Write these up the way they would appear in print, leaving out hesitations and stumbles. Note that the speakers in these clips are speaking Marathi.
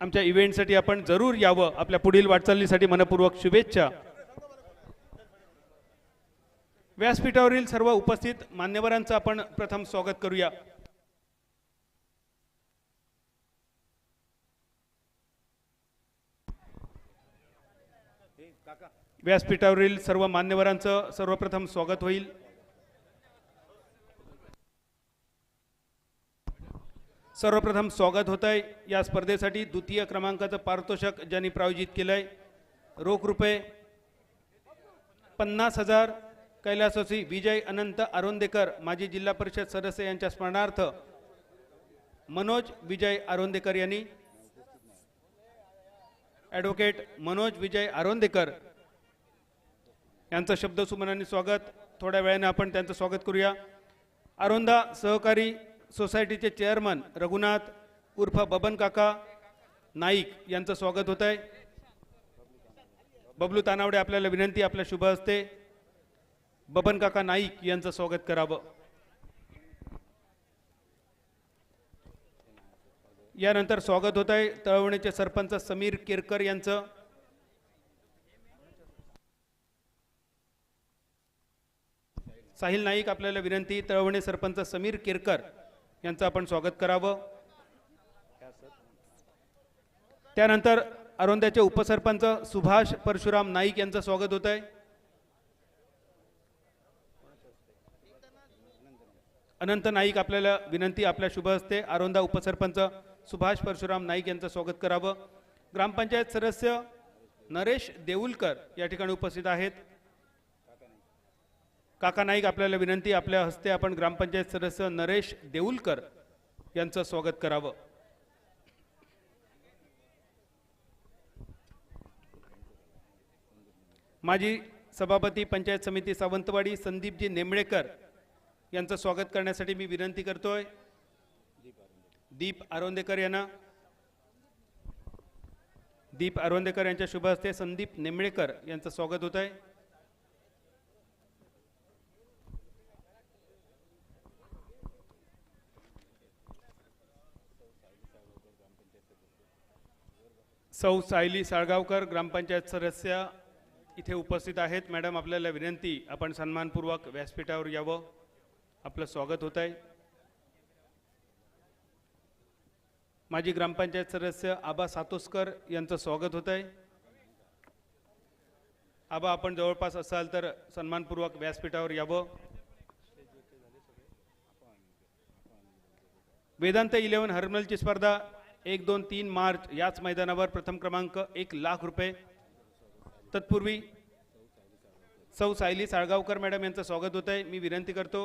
आमच्या इव्हेंटसाठी आपण जरूर यावं. आपल्या पुढील वाटचालीसाठी मनपूर्वक शुभेच्छा. व्यासपीठावरील सर्व उपस्थित मान्यवरांचं आपण प्रथम स्वागत करूया. व्यासपीठावरील सर्व मान्यवरांचं सर्वप्रथम स्वागत होईल. सर्वप्रथम स्वागत होत आहे. या स्पर्धेसाठी द्वितीय क्रमांकाचं पारितोषिक ज्यांनी प्रायोजित केलंय रोख रुपये 50,000 कैलासवासी विजय अनंत आरोंदेकर माजी जिल्हा परिषद सदस्य यांच्या स्मरणार्थ मनोज विजय आरोंदेकर यांनी ॲडव्होकेट मनोज विजय आरोंदेकर यांचं शब्दसुमनाने स्वागत. थोड्या वेळाने आपण त्यांचं स्वागत करूया. आरोंदा सहकारी सोसायटीचे चेअरमन रघुनाथ उर्फ बबन काका नाईक यांचं स्वागत होत आहे. बबलू तानावडे आपल्याला विनंती, आपल्या शुभ हस्ते बबन काका नाईक यांचं स्वागत करावं. यानंतर स्वागत होत आहे तळवणीचे सरपंच समीर केरकर यांचं. साहिल नाईक आपल्याला विनंती, तळवणे सरपंच समीर केरकर यांचं आपण स्वागत करावं. त्यानंतर अरोंद्याचे उपसरपंच सुभाष परशुराम नाईक यांचं स्वागत होत आहे. अनंत नाईक आपल्याला विनंती, आपल्या शुभ हस्ते आरोंदा उपसरपंच सुभाष परशुराम नाईक यांचं स्वागत करावं. ग्रामपंचायत सदस्य नरेश देऊलकर या ठिकाणी उपस्थित आहेत. काका नाईक आपल्याला विनंती, आपल्या हस्ते आपण ग्रामपंचायत सदस्य नरेश देऊलकर यांचं स्वागत करावं. माजी सभापती पंचायत समिती सावंतवाडी संदीपजी नेमळेकर यांचं स्वागत करण्यासाठी मी विनंती करतोय. दीप आरोंदेकर यांना, दीप आरोंदेकर यांच्या शुभ हस्ते संदीप नेमळेकर यांचं स्वागत होत आहे. सौ सायली साळगावकर ग्रामपंचायत सदस्य इथे उपस्थित आहेत. मॅडम आपल्याला विनंती, आपण सन्मानपूर्वक व्यासपीठावर यावं. आपलं स्वागत होत आहे. माजी ग्रामपंचायत सदस्य आबा सातोसकर यांचं स्वागत होत आहे. आबा आपण जवळपास असाल तर सन्मानपूर्वक व्यासपीठावर यावं. वेदांत 11 हरमलची स्पर्धा 1, 2, 3 मार्च याच मैदानावर प्रथम क्रमांक 1 लाख रुपये. तत्पूर्वी सौ सायली साळगावकर मॅडम यांचं स्वागत होत आहे. मी विनंती करतो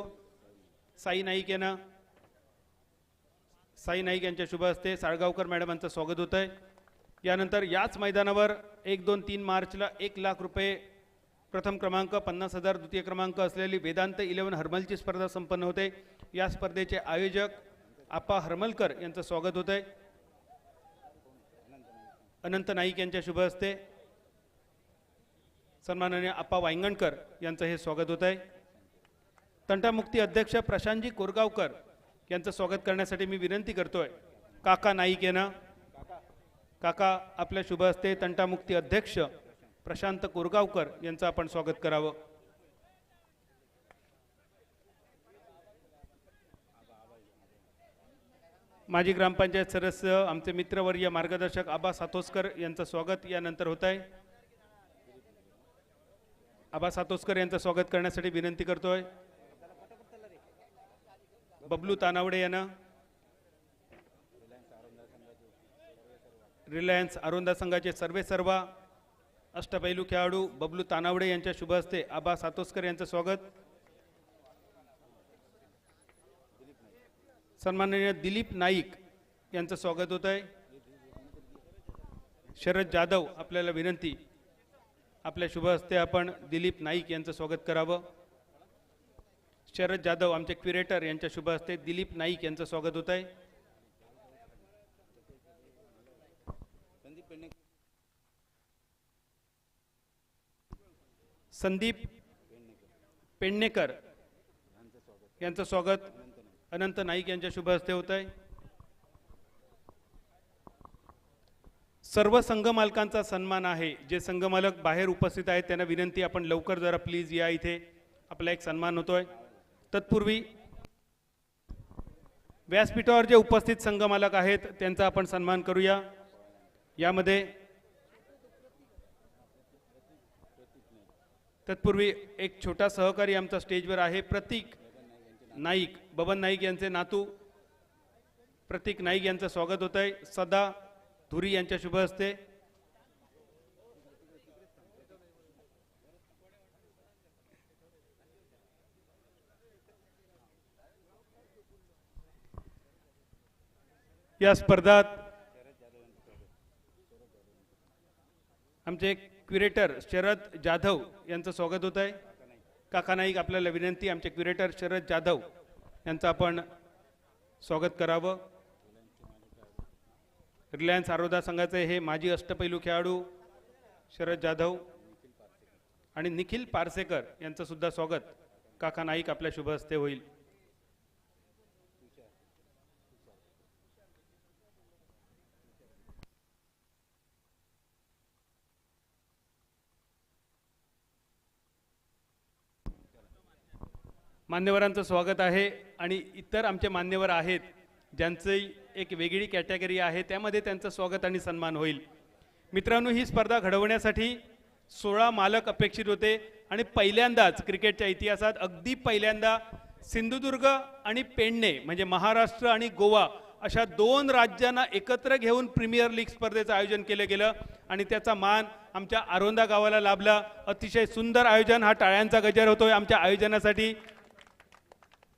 साई नाईक यांना, साई नाईक यांच्या शुभ हस्ते साळगावकर मॅडमांचं स्वागत होत आहे. यानंतर याच मैदानावर 1, 2, 3 मार्चला 1 लाख रुपये प्रथम क्रमांक, 50,000 द्वितीय क्रमांक असलेली वेदांत 11 हरमलची स्पर्धा संपन्न होते. या स्पर्धेचे आयोजक आप्पा हरमलकर यांचं स्वागत होत आहे. अनंत नाईक यांच्या शुभ हस्ते सन्माननीय आप्पा वांगणकर यांचं हे स्वागत होत आहे. तंटामुक्ती अध्यक्ष प्रशांतजी कोरगावकर यांचं स्वागत करण्यासाठी मी विनंती करतोय काका नाईक यांना. काका आपल्या शुभ हस्ते तंटामुक्ती अध्यक्ष प्रशांत कोरगावकर यांचं आपण स्वागत करावं. माजी ग्रामपंचायत सदस्य आमचे मित्रवर्य मार्गदर्शक आबा सातोसकर यांचं स्वागत यानंतर होत आहे. आबा सातोसकर यांचं स्वागत करण्यासाठी विनंती करतोय बबलू तानावडे यांना. रिलायन्स आरोंदा संघाचे सर्वेसर्वा अष्टपैलू खेळाडू बबलू तानावडे यांच्या शुभ हस्ते आबा सातोसकर यांचं स्वागत. सन्माननीय दिलीप नाईक यांचं स्वागत होत आहे. शरद जाधव आपल्याला विनंती, आपल्या शुभ हस्ते आपण दिलीप नाईक यांचं स्वागत करावं. शरद जाधव आमचे क्युरेटर यांच्या शुभ हस्ते दिलीप नाईक यांचं स्वागत होत आहे. संदीप पेडणेकर यांचं स्वागत अनंत नाईक यांच्या शुभ हस्ते होत आहे. सर्व संघ मालकांचा सन्मान आहे. जे संघ मालक बाहेर उपस्थित आहेत त्यांना विनंती, आपण लवकर जरा प्लीज या, इथे आपला एक सन्मान होतोय. तत्पूर्वी व्यासपीठावर जे उपस्थित संघ मालक आहेत त्यांचा आपण सन्मान करूया. यामध्ये तत्पूर्वी एक छोटा सहकारी आमचा स्टेजवर आहे, प्रतीक नाईक, बबन नाईक यांचे नातू प्रतीक नाईक यांचं स्वागत होत आहे. सदा धुरी यांच्या शुभ हस्ते. या स्पर्धात आमचे क्युरेटर शरद जाधव यांचं स्वागत होत आहे. काका नाईक, आपल्याला विनंती, आमचे क्युरेटर शरद जाधव यांचं आपण स्वागत करावं. रिलायन्स आरोदा संघाचे हे माजी अष्टपैलू खेळाडू शरद जाधव आणि निखिल पारसेकर यांचं सुद्धा स्वागत काका नाईक आपल्या शुभ हस्ते होईल. मान्यवरांचं स्वागत आहे आणि इतर आमचे मान्यवर आहेत ज्यांची एक वेगळी कॅटेगरी आहे, त्यामध्ये त्यांचं स्वागत आणि सन्मान होईल. मित्रांनो, ही स्पर्धा घडवण्यासाठी 16 मालक अपेक्षित होते आणि पहिल्यांदाच क्रिकेटच्या इतिहासात अगदी पहिल्यांदा सिंधुदुर्ग आणि पेडणे म्हणजे महाराष्ट्र आणि गोवा अशा 2 राज्यांना एकत्र घेऊन प्रीमियर लीग स्पर्धेचं आयोजन केलं गेलं आणि त्याचा मान आमच्या आरोंदा गावाला लाभला. अतिशय सुंदर आयोजन, हा टाळ्यांचा गजर होतोय आमच्या आयोजनासाठी.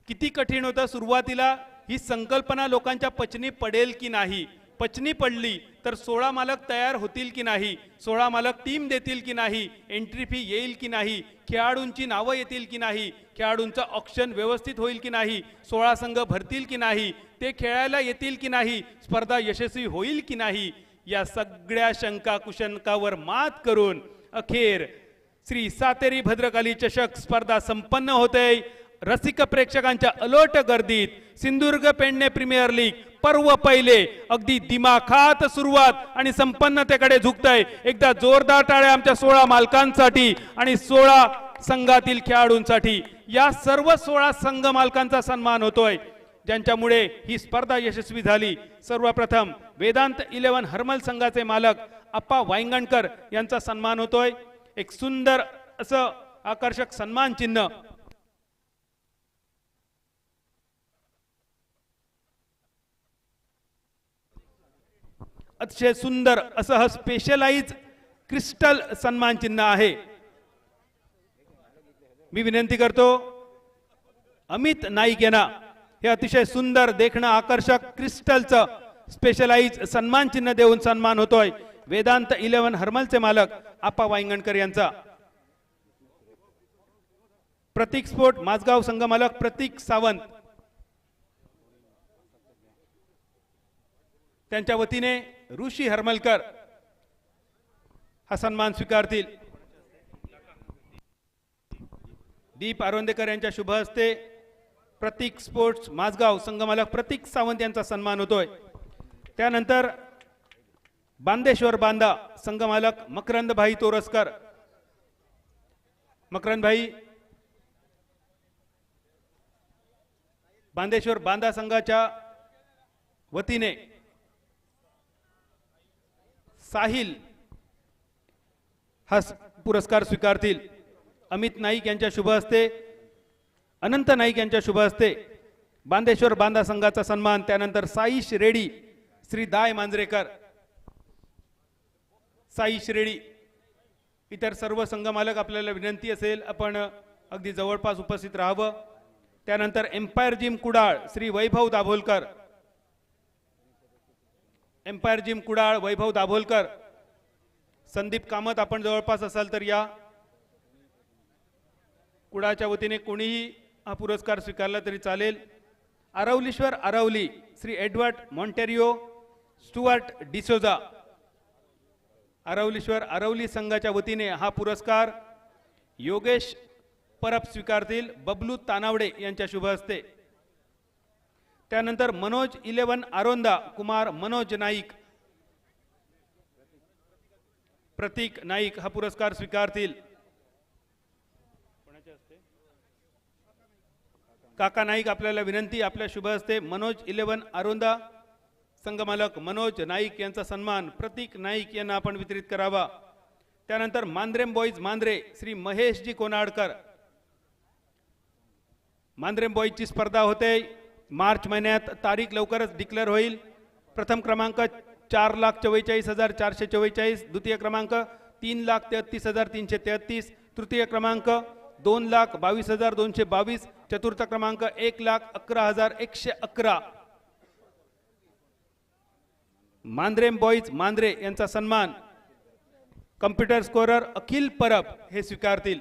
किती कठीण होतं सुरुवातीला, ही संकल्पना लोकांच्या पचनी पडेल की नाही, पचनी पडली तर 16 मालक तयार होतील की नाही, 16 मालक टीम देतील की नाही, एंट्री फी येईल की नाही, खेळाडूंची नावं येतील की नाही, खेळाडूंचं ऑक्शन व्यवस्थित होईल की नाही, 16 संघ भरतील की नाही, ते खेळायला येतील की नाही, स्पर्धा यशस्वी होईल की नाही, या सगळ्या शंका कुशंकावर मात करून अखेर श्री सातेरी भद्रकाली चषक स्पर्धा संपन्न होते. रसिक प्रेक्षकांच्या अलोट गर्दीत सिंधुदुर्ग पेडणे प्रीमियर लीग पर्व पहिले अगदी दिमाखात सुरुवात आणि संपन्नतेकडे झुकतंय. एकदा जोरदार टाळ्या आमच्या 16 मालकांसाठी आणि 16 संघातील खेळाडूंसाठी. या सर्व 16 संघ मालकांचा सन्मान होतोय ज्यांच्यामुळे ही स्पर्धा यशस्वी झाली. सर्वप्रथम वेदांत 11 हरमल संघाचे मालक अप्पा वायंगणकर यांचा सन्मान होतोय. एक सुंदर असं आकर्षक सन्मान चिन्ह अतिशय सुंदर असं हा स्पेशलाइज क्रिस्टल सन्मान चिन्ह आहे. मी विनंती करतो अमित नाईक यांना हे अतिशय सुंदर देखणं आकर्षक क्रिस्टलचं स्पेशलाइज सन्मान चिन्ह देऊन सन्मान होतोय. वेदांत 11 हरमलचे मालक आप्पा वायंगणकर यांचा. प्रतीक स्पोर्ट माझगाव संघ मालक प्रतीक सावंत, त्यांच्या वतीने ऋषी हरमलकर हा सन्मान स्वीकारतील. दीप आरोंदेकर यांच्या शुभ हस्ते प्रतीक स्पोर्ट्स माझगाव संघ मालक प्रतीक सावंत यांचा सन्मान होतोय. त्यानंतर बांदेश्वर बांदा संघ मालक मकरंद भाई तोरसकर. मकरंद भाई बांदेश्वर बांदा संघाच्या वतीने साहिल हा पुरस्कार स्वीकारतील. अमित नाईक यांच्या शुभ हस्ते, अनंत नाईक यांच्या शुभ हस्ते बांदेश्वर बांदा संघाचा सन्मान. त्यानंतर साईश रेडी श्री दाय मांजरेकर, साईश रेडी. इतर सर्व संघ मालक आपल्याला विनंती असेल आपण अगदी जवळपास उपस्थित राहावं. त्यानंतर एम्पायर जिम कुडाळ श्री वैभव दाभोलकर, एम्पायर जिम कुडाळ वैभव दाभोलकर. संदीप कामत आपण जवळपास असाल तर या. कुडाळच्या वतीने कोणीही हा पुरस्कार स्वीकारला तरी चालेल. आरवलीश्वर आरवली श्री एडवर्ड मॉन्टेरियो स्टुअर्ट डिसोजा, आरवलीश्वर आरवली संघाच्या वतीने हा पुरस्कार योगेश परब स्वीकारतील. बबलू तानावडे यांच्या शुभ हस्ते. त्यानंतर मनोज 11 आरोंदा कुमार मनोज नाईक, प्रतीक नाईक हा पुरस्कार स्वीकारतील। काका नाईक आपल्याला विनंती, आपल्या शुभ हस्ते मनोज 11 आरोंदा संघमालक मनोज नाईक यांचा सन्मान प्रतीक नाईक यांना आपण वितरित करावा। त्यानंतर मांद्रेम बॉईज मांद्रे श्री महेशजी कोनाडकर, मांद्रेम बॉईजची स्पर्धा होते मार्च महिन्यात, तारीख लवकरच डिक्लेअर होईल। प्रथम क्रमांक 4,44,444, द्वितीय क्रमांक 3,33,333, तृतीय क्रमांक 2,22,222, चतुर्थ क्रमांक 1,11,111। मांद्रेम बॉईज मांद्रे यांचा सन्मान कम्प्युटर स्कोरर अखिल परब हे स्वीकारतील।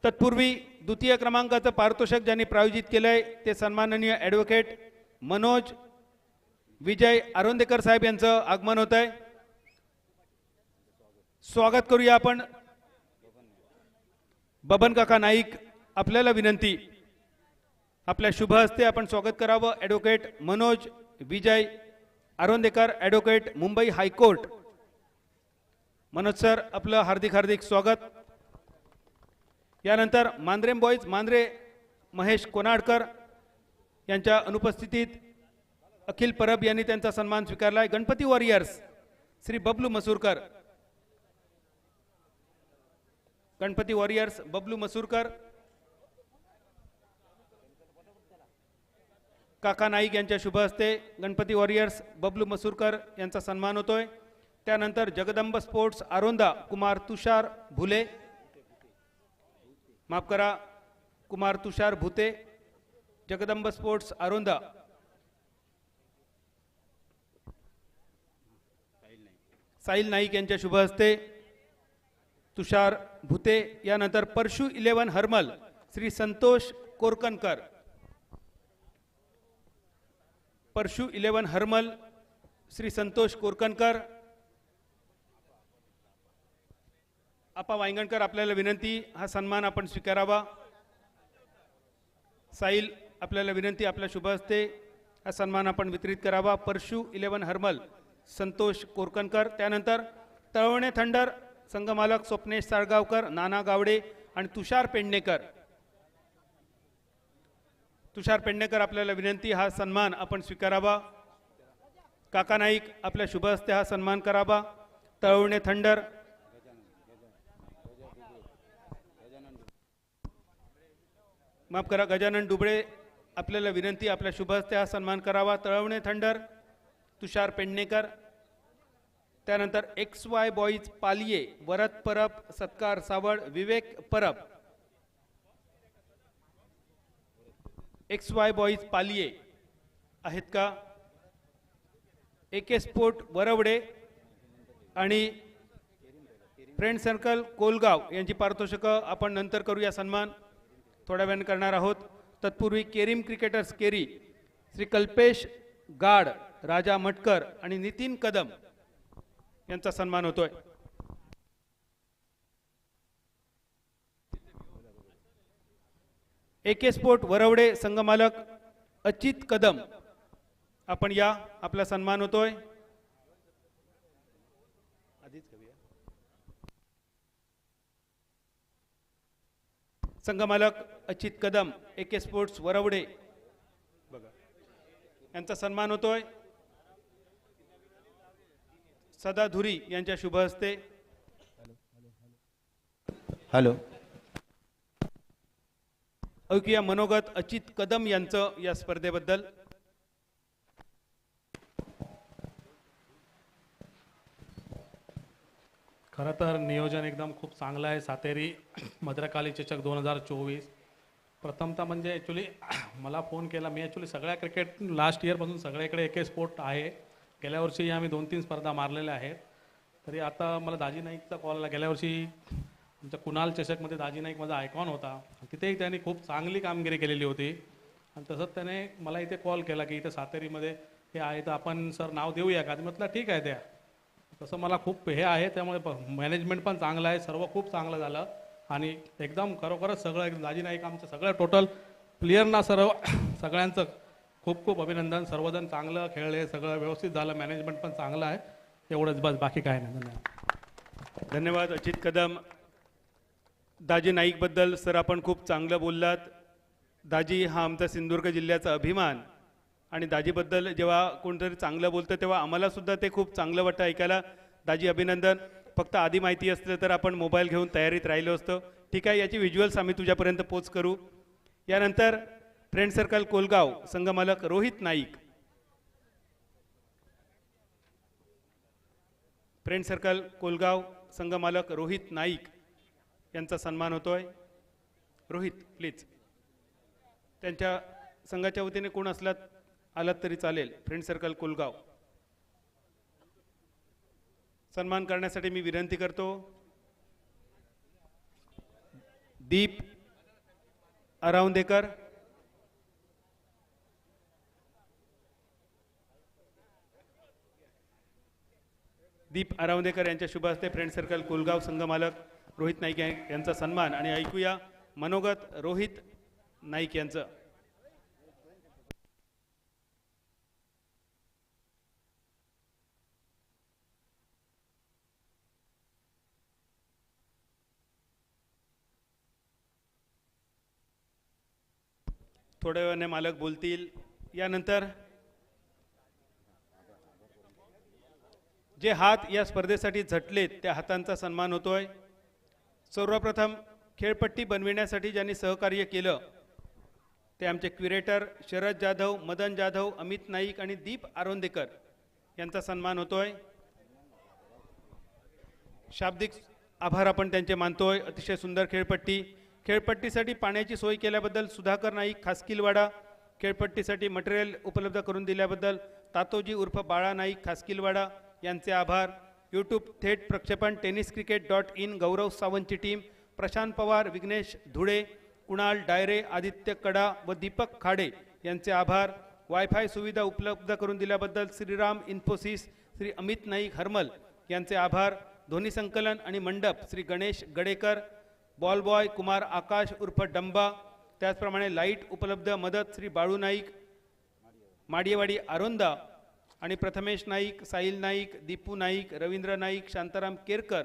तत्पूर्वी द्वितीय क्रमांकाचं पारितोषिक ज्यांनी प्रायोजित केलंय ते सन्माननीय ॲडव्होकेट मनोज विजय आरोंदेकर साहेब यांचं आगमन होत आहे। स्वागत करूया आपण। बबन काका नाईक आपल्याला विनंती, आपल्या शुभ हस्ते आपण स्वागत करावं। Advocate Manoj Vijay Arondekar, advocate Mumbai high court. Manoj sir आपलं हार्दिक हार्दिक स्वागत। यानंतर मांद्रेम बॉईज मांद्रे महेश कोनाडकर यांच्या अनुपस्थितीत अखिल परब यांनी त्यांचा सन्मान स्वीकारलाय। गणपती वॉरियर्स श्री बबलू मसूरकर, गणपती वॉरियर्स बबलू मसूरकर, काका नाईक यांच्या शुभ हस्ते गणपती वॉरियर्स बबलू मसूरकर यांचा सन्मान होतोय। त्यानंतर जगदंब स्पोर्ट्स आरोंदा कुमार तुषार भुले, माफ करा कुमार तुषार भुते, जगदंब स्पोर्ट्स आरोंदा। साहिल नाईक यांच्या शुभ हस्ते तुषार भुते। यानंतर परशु 11 हरमल श्री संतोष कोरकनकर, परशु 11 हरमल श्री संतोष कोरकनकर। आपा वांगणकर आपल्याला विनंती, हा सन्मान आपण स्वीकारावा। साहिल आपल्याला विनंती, आपल्या शुभ हस्ते हा सन्मान आपण वितरित करावा। परशु 11 हरमल संतोष कोरकनकर। त्यानंतर तळवणे थंडर संघमालक स्वप्नेश साळगावकर, नाना गावडे आणि तुषार पेडणेकर। तुषार पेडणेकर आपल्याला विनंती, हा सन्मान आपण स्वीकारावा। काका नाईक आपल्या शुभ हस्ते हा सन्मान करावा। तळवणे थंडर, माफ करा गजानन डुबळे आपल्याला विनंती, आपल्या शुभ हस्ते हा सन्मान करावा। तळवणे थंडर तुषार पेडणेकर। त्यानंतर XY बॉईज पालिये वरद परब सत्कार सावळ विवेक परब, XY बॉईज पालिये आहेत का? AK स्पोर्ट वरवडे आणि फ्रेंड सर्कल कोलगाव यांची पारितोषिकं आपण नंतर करूया सन्मान, थोड्या वेळाने करणार आहोत। तत्पूर्वी केरीम क्रिकेटर्स केरी श्री कल्पेश गाड, राजा मटकर आणि नितीन कदम यांचा सन्मान होतोय। AK स्पोर्ट वरवडे संघमालक अचित कदम आपण या, आपला सन्मान होतोय। संघमालक अचित कदम AK स्पोर्ट्स वरवडे बघा यांचा सन्मान होतोय। सदा धुरी यांच्या शुभ हस्ते। हॅलो, ऐकूया मनोगत अचित कदम यांचं या स्पर्धेबद्दल। खरं तर नियोजन एकदम खूप चांगलं आहे। सातेरी भद्रकाली चषक 2024 प्रथमतः म्हणजे ॲक्च्युली मला फोन केला, मी ॲक्च्युली सगळ्या क्रिकेट लास्ट इयरपासून सगळ्याकडे AK स्पोर्ट आहे। गेल्या वर्षी आम्ही 2-3 स्पर्धा मारलेल्या आहेत। तरी आता मला दाजी नाईकचा कॉल आला, गेल्या वर्षी आमच्या कुणाल चषकमध्ये दाजी नाईक माझा आयकॉन होता, तिथेही त्यांनी खूप चांगली कामगिरी केलेली होती। आणि तसंच त्याने मला इथे कॉल केला की इथे सातेरीमध्ये हे आहे तर आपण सर नाव देऊया का? म्हटलं ठीक आहे द्या। तसं मला खूप हे आहे, त्यामुळे मॅनेजमेंट पण चांगलं आहे, सर्व खूप चांगलं झालं आणि एकदम खरोखरच सगळं दाजी नाईक आमचं सगळं टोटल प्लेयरना सर्व सगळ्यांचं खूप खूप अभिनंदन. सर्वजण चांगलं खेळले, सगळं व्यवस्थित झालं, मॅनेजमेंट पण चांगलं आहे. एवढंच बस, बाकी काय नाही. धन्यवाद. धन्यवाद अजित कदम. दाजी नाईकबद्दल सर आपण खूप चांगलं बोललात. दाजी हा आमचा सिंधुदुर्ग जिल्ह्याचा अभिमान, आणि दाजीबद्दल जेव्हा कोणतरी चांगलं बोलतं तेव्हा आम्हाला सुद्धा ते खूप चांगलं वाटतं ऐकायला. दाजी अभिनंदन. फक्त आधी माहिती असतं तर आपण मोबाईल घेऊन तयारीत राहिलो असतो. ठीक आहे, याची व्हिज्युअल्स आम्ही तुझ्यापर्यंत पोच करू. यानंतर फ्रेंड सर्कल कोलगाव संघमालक रोहित नाईक. फ्रेंड सर्कल कोलगाव संघमालक रोहित नाईक यांचा सन्मान होतोय. रोहित प्लीज. त्यांच्या संघाच्या वतीने कोण आलात तरी चालेल. फ्रेंड सर्कल कोलगाव सन्मान करण्यासाठी मी विनंती करतो. दीप अरावंदेकर. दीप अरावंदेकर यांच्या शुभ हस्ते फ्रेंड सर्कल कोलगाव संघ मालक रोहित नाईक यांचा सन्मान. आणि ऐकूया मनोगत रोहित नाईक यांचं. थोड्या वेळाने मालक बोलतील. यानंतर जे हात या स्पर्धेसाठी झटलेत त्या हातांचा सन्मान होतोय. सर्वप्रथम खेळपट्टी बनविण्यासाठी ज्यांनी सहकार्य केलं ते आमचे क्युरेटर शरद जाधव, मदन जाधव, अमित नाईक आणि दीप आरोंदेकर यांचा सन्मान होतोय. शाब्दिक आभार आपण त्यांचे मानतोय. अतिशय सुंदर खेळपट्टी. खेळपट्टीसाठी पाण्याची सोय केल्याबद्दल सुधाकर नाईक खासकीलवाडा. खेळपट्टीसाठी मटेरियल उपलब्ध करून दिल्याबद्दल तातोजी उर्फ बाळा नाईक खासकीलवाडा यांचे आभार. यूट्यूब थेट प्रक्षेपण tenniscricket.in गौरव सावंतची टीम, प्रशांत पवार, विघ्नेश धुळे, कुणाल डायरे, आदित्य कडा व दीपक खाडे यांचे आभार. वायफाय सुविधा उपलब्ध करून दिल्याबद्दल श्रीराम इन्फोसिस, श्री अमित नाईक हरमल यांचे आभार. ध्वनी संकलन आणि मंडप श्री गणेश गडेकर. बॉल बॉय कुमार आकाश उर्फ डंबा. त्याचप्रमाणे लाईट उपलब्ध मदत श्री बाळू नाईक माडियवाडी आरोंदा. आणि प्रथमेश नाईक, साहिल नाईक, दीपू नाईक, रवींद्र नाईक, शांताराम केरकर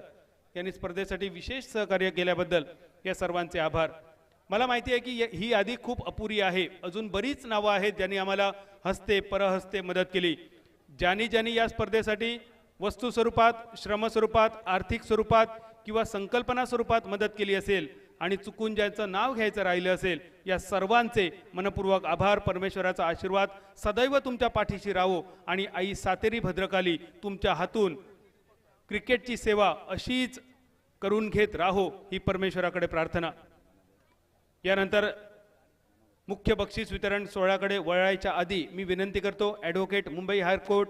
यांनी स्पर्धेसाठी विशेष सहकार्य केल्याबद्दल या सर्वांचे आभार. मला माहिती आहे की ही यादी खूप अपुरी आहे. अजून बरीच नावं आहेत ज्यांनी आम्हाला हस्ते परहस्ते मदत केली. ज्यांनी या स्पर्धेसाठी वस्तू स्वरूपात, श्रम स्वरूपात, आर्थिक स्वरूपात किंवा संकल्पना स्वरूपात मदत केली असेल आणि चुकून ज्यांचं नाव घ्यायचं राहिलं असेल, या सर्वांचे मनपूर्वक आभार. परमेश्वराचा आशीर्वाद सदैव तुमच्या पाठीशी राहो आणि आई सातेरी भद्रकाली तुमच्या हातून क्रिकेटची सेवा अशीच करून घेत राहो ही परमेश्वराकडे प्रार्थना. यानंतर मुख्य बक्षीस वितरण सोहळ्याकडे वळायच्या आधी मी विनंती करतो ॲडव्होकेट मुंबई हायकोर्ट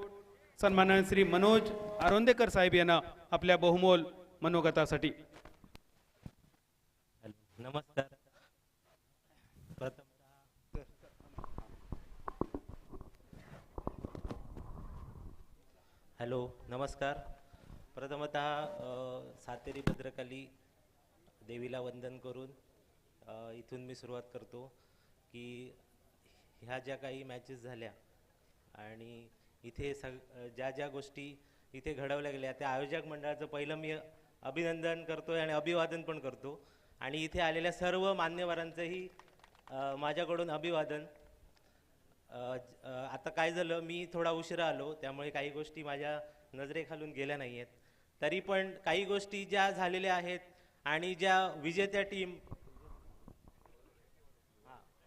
सन्माननीय श्री मनोज आरोंदेकर साहेब यांना आपल्या बहुमोल मनोगतासाठी. नमस्कार. हॅलो नमस्कार. प्रथमतः सातेरी भद्रकाली देवीला वंदन करून इथून मी सुरुवात करतो की ह्या ज्या काही मॅचेस झाल्या आणि इथे ज्या गोष्टी इथे घडवल्या गेल्या त्या आयोजक मंडळाचं पहिलं मी अभिनंदन करतो आणि अभिवादन पण करतो. आणि इथे आलेल्या सर्व मान्यवरांचंही माझ्याकडून अभिवादन. आता काय झालं, मी थोडा उशिरा आलो त्यामुळे काही गोष्टी माझ्या नजरेखालून गेल्या नाही आहेत. तरी पण काही गोष्टी ज्या झालेल्या आहेत आणि ज्या विजेत्या team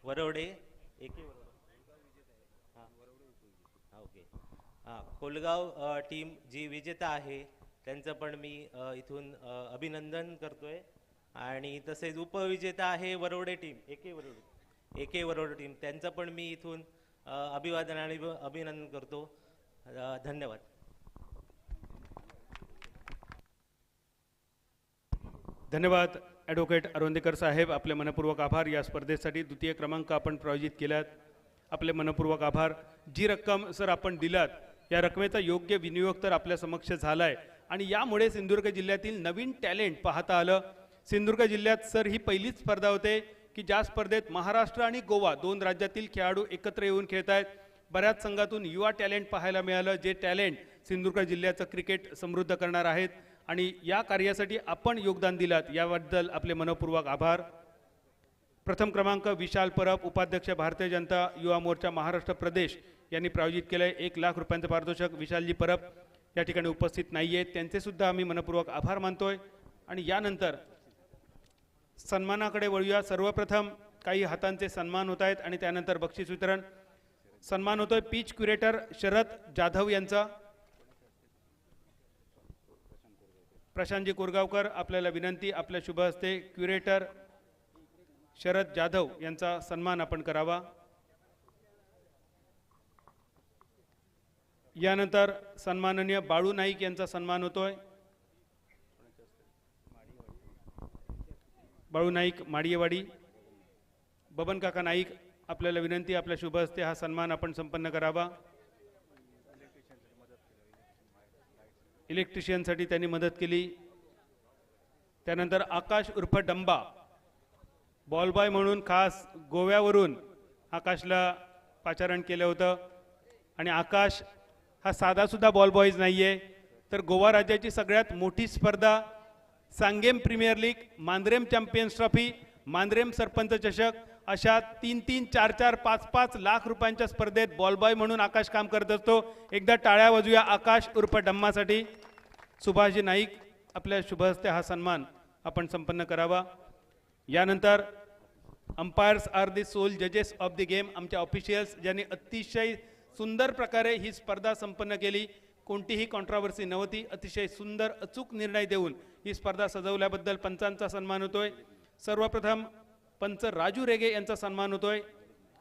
Varavade okay Kolgaon team जी विजेता आहे त्यांचं पण मी इथून अभिनंदन करतोय. आणि तसेच उपविजेता आहे वरवडे टीम, एके वरवडे टीम, त्यांचं पण मी इथून अभिवादन आणि अभिनंदन करतो. धन्यवाद. धन्यवाद ॲडव्होकेट अरोंदेकर साहेब. आपले मनपूर्वक आभार. या स्पर्धेसाठी द्वितीय क्रमांक आपण प्रायोजित केलात, आपले मनपूर्वक आभार. जी रक्कम सर आपण दिलात या रकमेचा योग्य विनियोग तर आपल्या समक्ष झाला आहे आणि यामुळे सिंधुदुर्ग जिल्ह्यातील नवीन टॅलेंट पाहता आलं. सिंधुदुर्ग जिल्ह्यात सर ही पहिलीच स्पर्धा होते की ज्या स्पर्धेत महाराष्ट्र आणि गोवा दोन राज्यातील खेळाडू एकत्र येऊन खेळत आहेत. बऱ्याच संघातून युवा टॅलेंट पाहायला मिळालं, जे टॅलेंट सिंधुदुर्ग जिल्ह्याचं क्रिकेट समृद्ध करणार आहेत आणि या कार्यासाठी आपण योगदान दिलात याबद्दल आपले मनपूर्वक आभार. प्रथम क्रमांक विशाल परब, उपाध्यक्ष भारतीय जनता युवा मोर्चा महाराष्ट्र प्रदेश यांनी प्रायोजित केलं आहे. 1 लाख रुपयांचं पारितोषिक. विशालजी परब या ठिकाणी उपस्थित नाही आहेत, त्यांचे सुद्धा आम्ही मनपूर्वक आभार मानतोय. आणि यानंतर सन्मानाकडे वळूया. सर्वप्रथम काही हातांचे सन्मान होत आहेत आणि त्यानंतर बक्षीस वितरण. सन्मान होतोय पीच क्युरेटर शरद जाधव यांचा. प्रशांतजी कोरगावकर, आपल्याला विनंती, आपल्या शुभ हस्ते क्युरेटर शरद जाधव यांचा सन्मान आपण करावा. यानंतर सन्माननीय बाळू नाईक यांचा सन्मान होतोय. बाळू नाईक माडियेवाडी. बबन काका नाईक, आपल्याला विनंती, आपल्या शुभ हस्ते हा सन्मान आपण संपन्न करावा. इलेक्ट्रिशियनसाठी त्यांनी मदत केली. त्यानंतर आकाश उर्फ डंबा, बॉलबॉय म्हणून खास गोव्यावरून आकाशला पाचारण केलं होतं. आणि आकाश हा साधासुद्धा बॉलबॉयज नाही आहे, तर गोवा राज्याची सगळ्यात मोठी स्पर्धा Sanguem premier league, Mandrem champions trophy, Mandrem Sarpanch चषक अशा 3-3, 4-4, 5-5 लाख रुपयांच्या स्पर्धेत बॉलबॉय म्हणून आकाश काम करत असतो. एकदा टाळ्या वाजूया आकाश उर्फ डम्मासाठी. सुभाषजी नाईक, आपल्या शुभ हस्ते हा सन्मान आपण संपन्न करावा. यानंतर अंपायर्स आर दी सोल जजेस ऑफ द गेम, आमच्या ऑफिशियल्स ज्यांनी अतिशय सुंदर प्रकारे ही स्पर्धा संपन्न केली. कोणतीही कॉन्ट्रावर्सी नव्हती. अतिशय सुंदर अचूक निर्णय देऊन ही स्पर्धा सजवल्याबद्दल पंचांचा सन्मान होतोय. सर्वप्रथम पंच राजू रेगे यांचा सन्मान होतोय.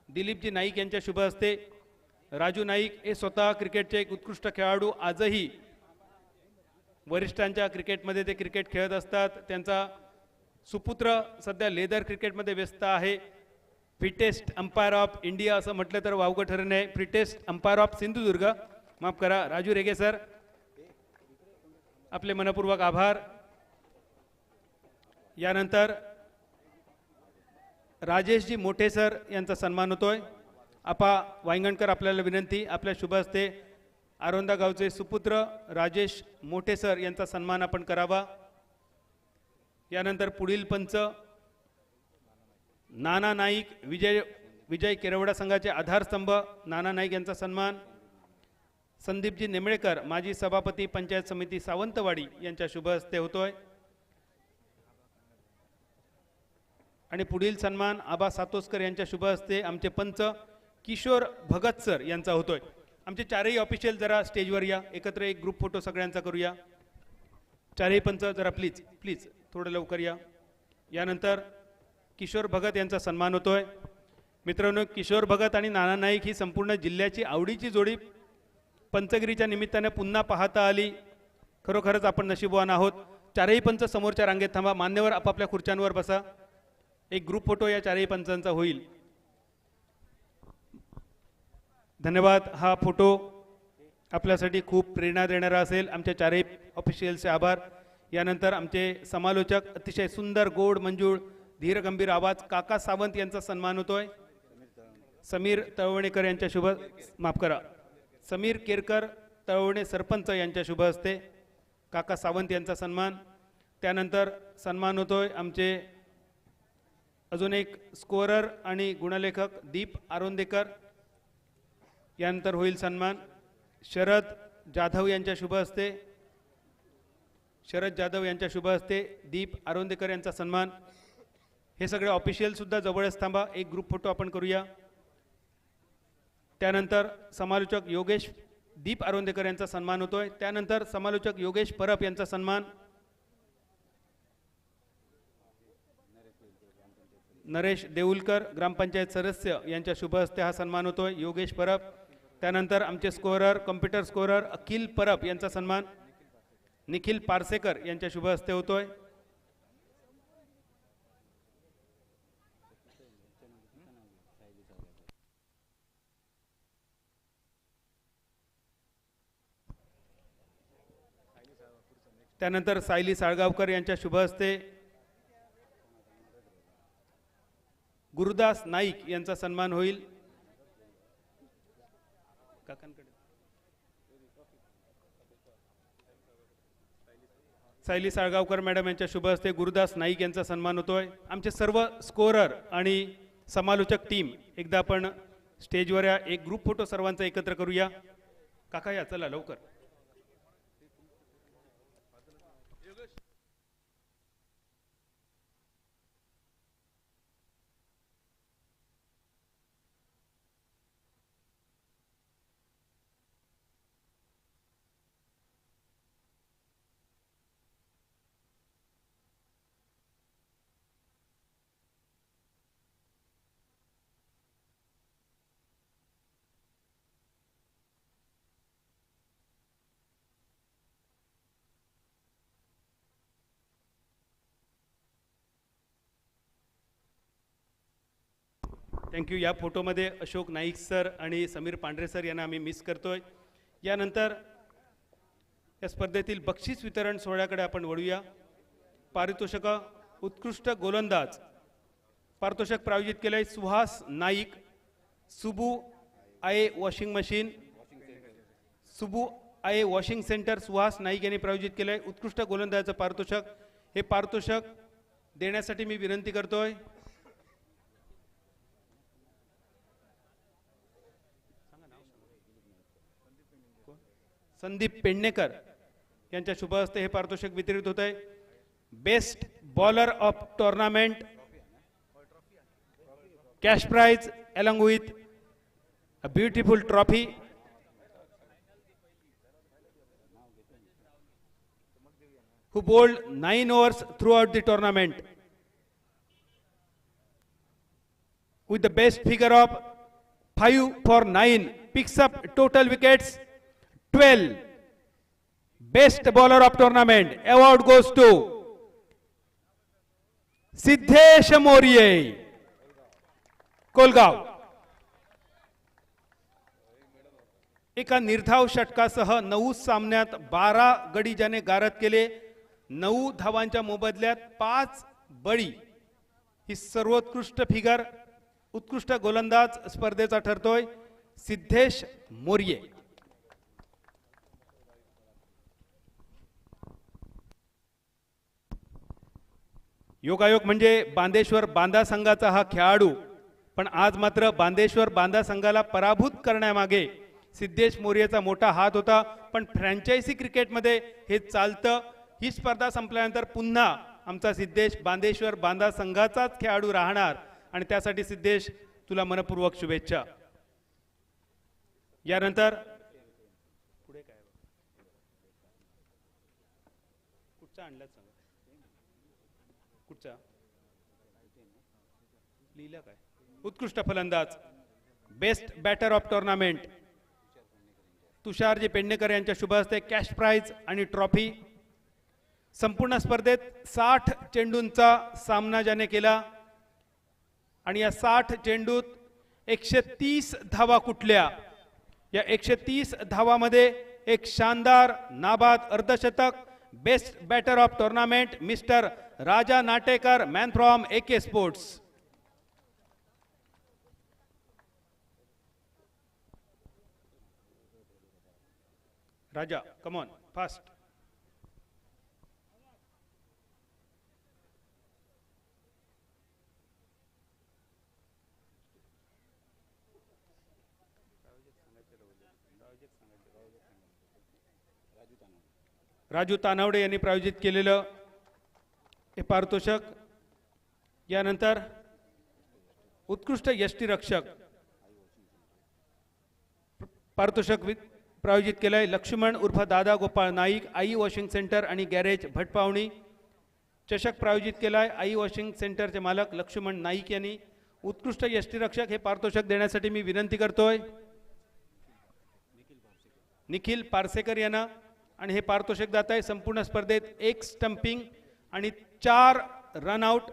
दिलीपजी नाईक यांच्या शुभ हस्ते. राजू नाईक हे स्वतः क्रिकेटचे एक उत्कृष्ट खेळाडू, आजही वरिष्ठांच्या क्रिकेटमध्ये ते क्रिकेट खेळत असतात. त्यांचा सुपुत्र सध्या लेदर क्रिकेटमध्ये व्यस्त आहे. फिटेस्ट अंपायर ऑफ इंडिया असं म्हटलं तर वावगं ठरण आहे. फिटेस्ट अंपायर ऑफ सिंधुदुर्ग, माफ करा राजू रेगे सर, आपले मनपूर्वक आभार. यानंतर राजेशजी मोठे सर यांचा सन्मान होतोय. आपा वांगणकर, आपल्याला विनंती, आपल्या शुभ हस्ते आरोंदा गावचे सुपुत्र राजेश मोठे सर यांचा सन्मान आपण करावा. यानंतर पुढील पंच नाना नाईक, विजय केरवडा संघाचे आधारस्तंभ नाना नाईक यांचा सन्मान. संदीपजी नेमळेकर, माजी सभापती पंचायत समिती सावंतवाडी यांच्या शुभ हस्ते होतोय. आणि पुढील सन्मान आबा सातोसकर यांच्या शुभ हस्ते आमचे पंच किशोर भगत सर यांचा होतोय. आमचे चारही ऑफिशियल जरा स्टेजवर या, एकत्र एक ग्रुप फोटो सगळ्यांचा करूया. चारही पंच जरा प्लीज प्लीज थोडं लवकर या. यानंतर किशोर भगत यांचा सन्मान होतोय. मित्रांनो, किशोर भगत आणि नाना नाईक ही संपूर्ण जिल्ह्याची आवडीची जोडी पंचगिरीच्या निमित्ताने पुन्हा पाहता आली. खरोखरच आपण नशीबवान आहोत. चारही पंच समोरच्या रांगेत थांबा. मान्यवर आपापल्या खुर्च्यांवर बसा. एक ग्रुप फोटो या चारही पंचांचा होईल. धन्यवाद. हा फोटो आपल्यासाठी खूप प्रेरणा देणारा असेल. आमच्या चारही ऑफिशियलचे आभार. यानंतर आमचे समालोचक, अतिशय सुंदर गोड मंजूळ धीर गंभीर आवाज काका सावंत यांचा सन्मान होतोय. समीर तळवणेकर यांच्या शुभ, माफ करा, समीर केरकर तळवणे सरपंच यांच्या शुभ हस्ते काका सावंत यांचा सन्मान. त्यानंतर सन्मान होतोय आमचे अजून एक स्कोरर आणि गुणलेखक दीप आरोंदेकर. यानंतर होईल सन्मान शरद जाधव यांच्या शुभ हस्ते. शरद जाधव यांच्या शुभ हस्ते दीप आरोंदेकर यांचा सन्मान. हे सगळे ऑफिशियल सुद्धा जवळच थांबा. एक ग्रुप फोटो आपण करूया. त्यानंतर समालोचक योगेश दीप आरोंदेकर यांचा सन्मान होतोय. त्यानंतर समालोचक योगेश परब यांचा सन्मान. नरेश देऊलकर ग्रामपंचायत सदस्य यांच्या शुभ हस्ते हा सन्मान होतोय. योगेश परब. त्यानंतर आमचे स्कोरर, कॉम्प्युटर स्कोरर अखिल परब यांचा सन्मान निखिल पारसेकर यांच्या शुभ हस्ते होतोय. त्यानंतर सायली साळगावकर यांच्या शुभ हस्ते गुरुदास नाईक यांचा सन्मान होईल. काकांकडे सायली साळगावकर मॅडम यांच्या शुभ हस्ते गुरुदास नाईक यांचा सन्मान होतोय. आमचे सर्व स्कोरर आणि समालोचक टीम एकदा आपण स्टेजवर या. एक ग्रुप फोटो सर्वांचा एकत्र करूया. काका या चला लवकर. थँक्यू. या फोटोमध्ये अशोक नाईक सर आणि समीर पांढरे सर यांना आम्ही मिस करतोय. यानंतर या स्पर्धेतील बक्षीस वितरण सोहळ्याकडे आपण वळूया. पारितोषिक उत्कृष्ट गोलंदाज पारितोषिक प्रायोजित केले आहे Suhas Naik, Subbu I washing machine, Subbu I washing centre Suhas Naik यांनी प्रायोजित केले आहे. उत्कृष्ट गोलंदाजाचं पारितोषिक. हे पारितोषिक देण्यासाठी मी विनंती करतोय संदीप पेडणेकर यांच्या शुभ हस्ते हे पारितोषिक वितरित होत आहे. Best bowler of tournament cash prize along with a beautiful trophy. who bowled 9 overs throughout the tournament with the best figure of 5 for 9, picks up total wickets 12. Best bowler of tournament award goes to Siddhesh Moriye, Kolgaon. एका निर्धाव षटकासह 9 सामन्यात 12 गडी ज्याने गारद केले, 9 धावांच्या मोबदल्यात 5 बळी, ही सर्वोत्कृष्ट फिगर उत्कृष्ट गोलंदाज स्पर्धेचा ठरतोय सिद्धेश मोरिये. योगायोग म्हणजे बांदेश्वर बांदा संघाचा हा खेळाडू, पण आज मात्र बांदेश्वर बांदा संघाला पराभूत करण्यामागे सिद्धेश मोरियेचा मोठा हात होता. पण फ्रँचायझी क्रिकेटमध्ये हे चालतं. ही स्पर्धा संपल्यानंतर पुन्हा आमचा सिद्धेश बांदेश्वर बांदा संघाचाच खेळाडू राहणार आणि त्यासाठी सिद्धेश तुला मनपूर्वक शुभेच्छा. यानंतर पुढे काय कुठचा आणला सांगा, कुठचा लिहिला काय. उत्कृष्ट फलंदाज best batter of tournament Tusharji Pednekar यांच्या शुभ हस्ते कॅश प्राइज आणि ट्रॉफी. संपूर्ण स्पर्धेत 60 चेंडूंचा सामना ज्याने केला आणि या 60 चेंडूत 130 धावा कुठल्या. या 130 धावामध्ये एक शानदार नाबाद अर्धशतक. Best batter of tournament mister Raja Natekar, man from AK sports. Raja come on fast. Raju Tanawade यांनी प्रायोजित केलेलं हे पारितोषिक. यानंतर उत्कृष्ट यष्टीरक्षक पारितोषिक प्रायोजित केलं आहे लक्ष्मण उर्फ दादा गोपाळ नाईक, आई वॉशिंग सेंटर आणि गॅरेज भटपावणी. चषक प्रायोजित केला आहे आई वॉशिंग सेंटरचे मालक लक्ष्मण नाईक यांनी. उत्कृष्ट यष्टीरक्षक हे पारितोषिक देण्यासाठी मी विनंती करतोय निखिल पारसेकर यांना. आणि हे पारितोषिक दात आहे संपूर्ण स्पर्धेत 1 स्टंपिंग आणि 4 रनआउट,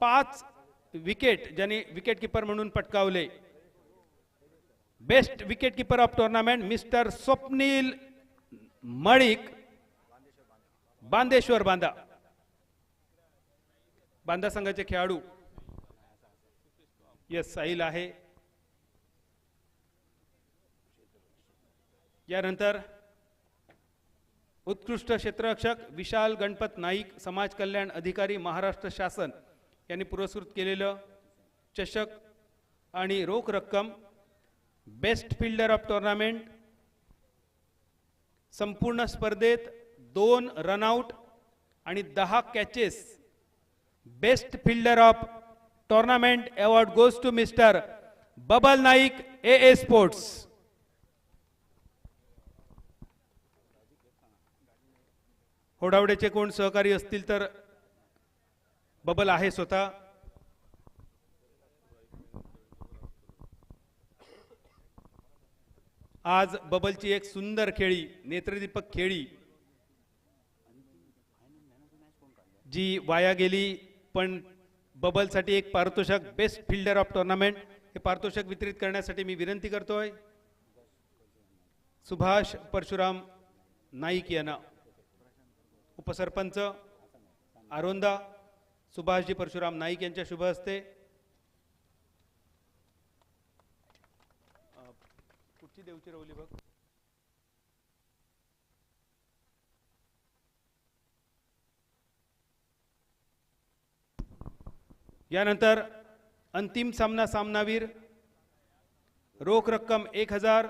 5 विकेट ज्यांनी विकेट कीपर म्हणून पटकावले. Best wicket keeper of tournament mister Swapnil Malik, Bandeshwar Banda. Banda संघाचे खेळाडू यस साहिल आहे. यानंतर उत्कृष्ट क्षेत्ररक्षक विशाल गणपत नाईक समाज कल्याण अधिकारी महाराष्ट्र शासन यांनी पुरस्कृत केलेलं चषक आणि रोख रक्कम, बेस्ट फिल्डर ऑफ टुर्नामेंट, संपूर्ण स्पर्धेत 2 रनआउट आणि 10 catches, best fielder of tournament award goes to mister Babal Naik A sports. होडावड्याचे कोण सहकारी असतील तर बबल आहे स्वतः. आज बबलची एक सुंदर खेळी, नेत्रदीपक खेळी जी वाया गेली, पण बबलसाठी एक पारितोषिक बेस्ट फिल्डर ऑफ टुर्नामेंट हे पारितोषिक वितरित करण्यासाठी मी विनंती करतोय सुभाष परशुराम नाईक यांना. उपसरपंच आरोंदा सुभाषजी परशुराम नाईक यांच्या शुभ हस्ते. कुठची देवची रवली बघ. यानंतर अंतिम सामना सामनावीर, रोख रक्कम 1000,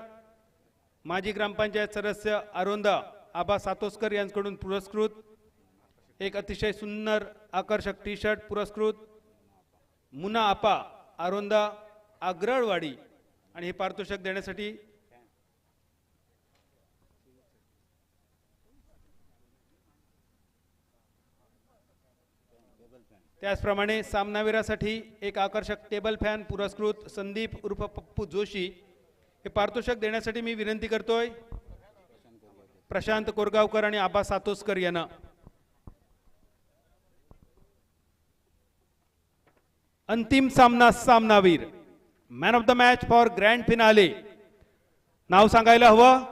माजी ग्रामपंचायत सदस्य आरोंदा आबा सातोस्कर यांच्याकडून पुरस्कृत एक अतिशय सुंदर आकर्षक टी शर्ट पुरस्कृत मुना आपा आरोंदा आग्रळवाडी. आणि हे पारितोषिक देण्यासाठी त्याचप्रमाणे सामनावीरासाठी एक आकर्षक टेबल फॅन पुरस्कृत संदीप उर्फ पप्पू जोशी हे पारितोषिक देण्यासाठी मी विनंती करतोय प्रशांत कोरगावकर आणि आबा सातोस्कर यांना. अंतिम सामना सामनावीर, man of the match for grand finale, नाव सांगायला हवं,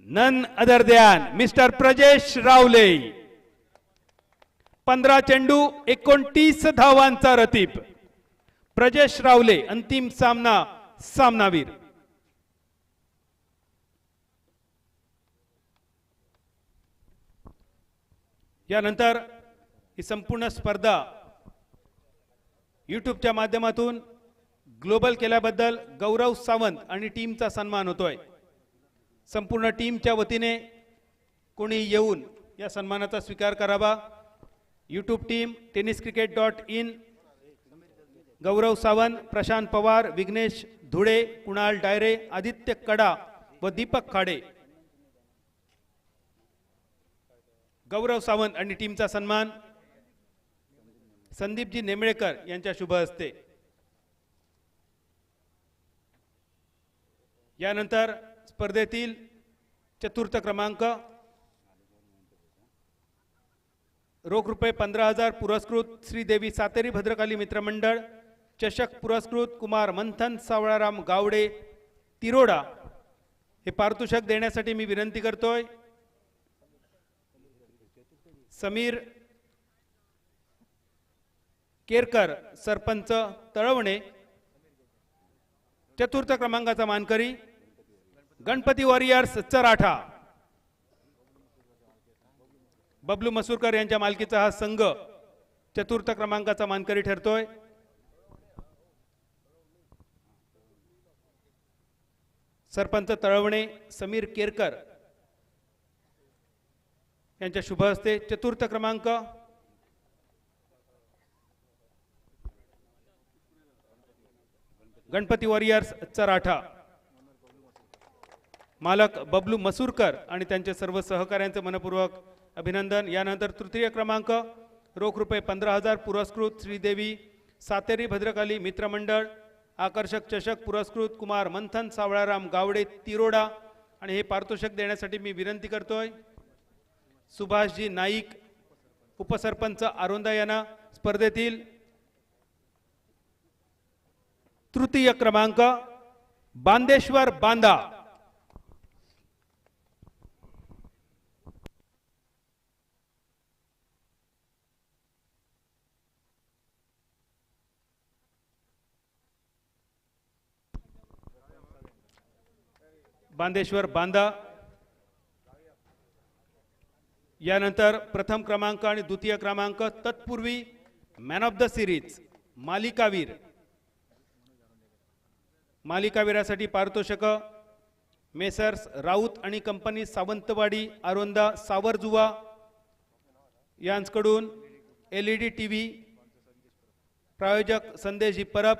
none other than mister Prajnesh रावले. 15 चेंडू 29 धावांचा रतीब. प्रजेश रावले अंतिम सामना सामनावीर. यानंतर ही संपूर्ण स्पर्धा यूट्यूबच्या माध्यमातून ग्लोबल केल्याबद्दल गौरव सावंत आणि टीमचा सन्मान होतोय. संपूर्ण टीमच्या वतीने कोणी येऊन या सन्मानाचा स्वीकार करावा. यूट्यूब टीम tenniscricket.in, गौरव सावंत, प्रशांत पवार, विघ्नेश धुळे, कुणाल डायरे, आदित्य कडा व दीपक खाडे. गौरव सावंत आणि टीमचा सन्मान संदीपजी नेमळेकर यांच्या शुभ हस्ते. यानंतर स्पर्धेतील चतुर्थ क्रमांक, रोख रुपये 15,000 पुरस्कृत श्रीदेवी सातेरी भद्रकाली मित्रमंडळ, चषक पुरस्कृत कुमार मंथन सावळाराम गावडे तिरोडा हे पारितोषिक देण्यासाठी मी विनंती करतोय समीर केरकर, सरपंच तळवणे. चतुर्थ क्रमांकाचा मानकरी गणपती वॉरियर्स चराठा, बबलू मसूरकर यांच्या मालकीचा हा संघ चतुर्थ क्रमांकाचा मानकरी ठरतोय. सरपंच तळवणे समीर केरकर यांच्या शुभ हस्ते चतुर्थ क्रमांक. गणपती वॉरियर्स चराठा, मालक बबलू मसूरकर आणि त्यांचे सर्व सहकाऱ्यांचे मनपूर्वक अभिनंदन. यानंतर तृतीय क्रमांक, रोख रुपये 15,000 पुरस्कृत श्रीदेवी सातेरी भद्रकाली मित्रमंडळ, आकर्षक चषक पुरस्कृत कुमार मंथन सावळाराम गावडे तिरोडा. आणि हे पारितोषिक देण्यासाठी मी विनंती करतोय सुभाषजी नाईक, उपसरपंच आरोंदा यांना. स्पर्धेतील तृतीय क्रमांक बांदेश्वर बांदा, बांदेश्वर बांदा. यानंतर प्रथम क्रमांक आणि द्वितीय क्रमांक. तत्पूर्वी मॅन ऑफ द सिरीज मालिकावीर. मालिकावीरासाठी पारितोषिक मेसर्स राऊत आणि कंपनी सावंतवाडी आरोंदा सावरजुवा यांकडून LED TV. प्रायोजक संदेश परब.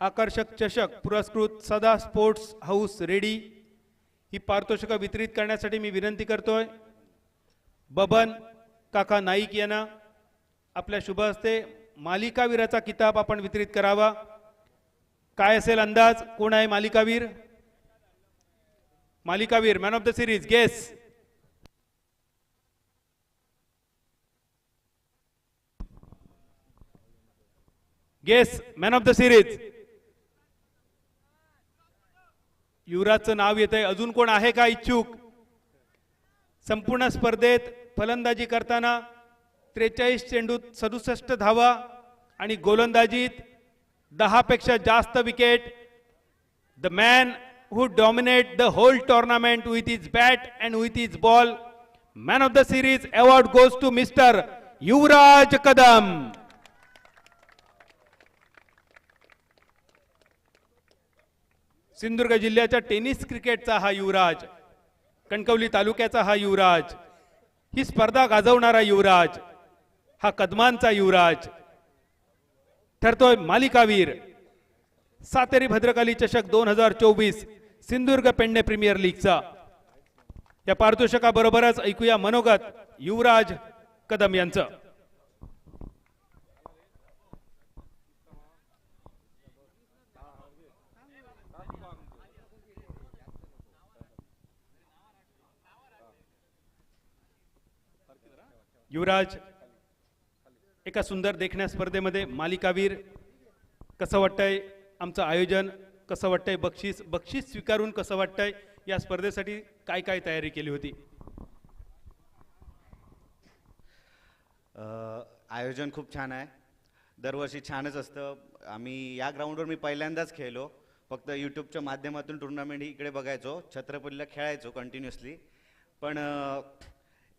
आकर्षक चषक पुरस्कृत सदा स्पोर्ट्स हाऊस रेडी. ही पारितोषिक वितरित करण्यासाठी मी विनंती करतोय बबन काका नाईक यांना आपल्या शुभ हस्ते मालिकावीराचा किताब आपण वितरित करावा. काय असेल अंदाज, कोण आहे मालिकावीर? मालिकावीर man of the series guess. Guess man of the series. युवराजचं नाव येत आहे. अजून कोण आहे का इच्छुक? संपूर्ण स्पर्धेत फलंदाजी करताना 43 चेंडूत 67 धावा आणि गोलंदाजीत 10 पेक्षा जास्त wicket. The man who dominate the whole tournament with his bat and with his ball. Man of the series award goes to Mr. Yuvraj Kadam. Sindhudurg जिल्ह्याच्या टेनिस क्रिकेटचा हा युवराज, कणकवली तालुक्याचा हा युवराज, ही स्पर्धा गाजवणारा युवराज, हा कदमांचा युवराज ठरतोय मालिकावीर. सातेरी भद्रकाली चषक 2024 सिंधुदुर्ग पेडणे प्रीमियर लीगचा. या पारितोषिकाबरोबरच ऐकूया मनोगत युवराज कदम यांचं. युवराज, एका सुंदर देखण्या स्पर्धेमध्ये मालिकावीर. कसं वाटतंय आमचं आयोजन? कसं वाटतंय बक्षीस स्वीकारून कसं वाटतंय? या स्पर्धेसाठी काय काय तयारी केली होती? आयोजन खूप छान आहे. दरवर्षी छानच असतं. आम्ही या ग्राउंडवर मी पहिल्यांदाच खेळलो. फक्त यूट्यूबच्या माध्यमातून टुर्नामेंट इकडे बघायचो, छत्रपतीला खेळायचो कंटिन्युअसली. पण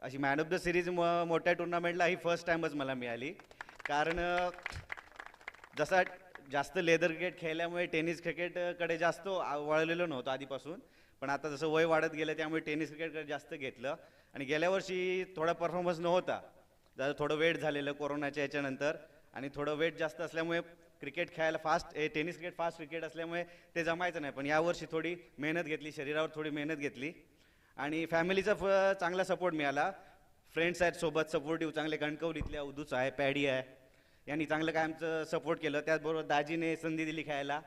अशी मॅन ऑफ द सिरीज मोठ्या टुर्नामेंटला ही फर्स्ट टाइमच मला मिळाली. कारण जसा जास्त लेदर क्रिकेट खेळल्यामुळे टेनिस क्रिकेटकडे जास्त वळलेलो नव्हतो आधीपासून. पण आता जसं वय वाढत गेलं त्यामुळे टेनिस क्रिकेटकडे जास्त घेतलं. आणि गेल्या वर्षी थोडा परफॉर्मन्स नव्हता, जरा थोडं वेट झालेलं कोरोनाच्या याच्यानंतर. आणि थोडं वेट जास्त असल्यामुळे क्रिकेट खेळायला टेनिस क्रिकेट फास्ट क्रिकेट असल्यामुळे ते जमायचं नाही. पण यावर्षी थोडी मेहनत घेतली, शरीरावर थोडी मेहनत घेतली. आणि फॅमिलीचा चांगला सपोर्ट मिळाला. फ्रेंड्स आहेत सोबत सपोर्टिव्ह चांगले. कणकवलीतल्या उदूच आहे, पॅडी आहे, यांनी चांगलं काय आमचं सपोर्ट केलं. त्याचबरोबर दाजीने संधी दिली खेळायला.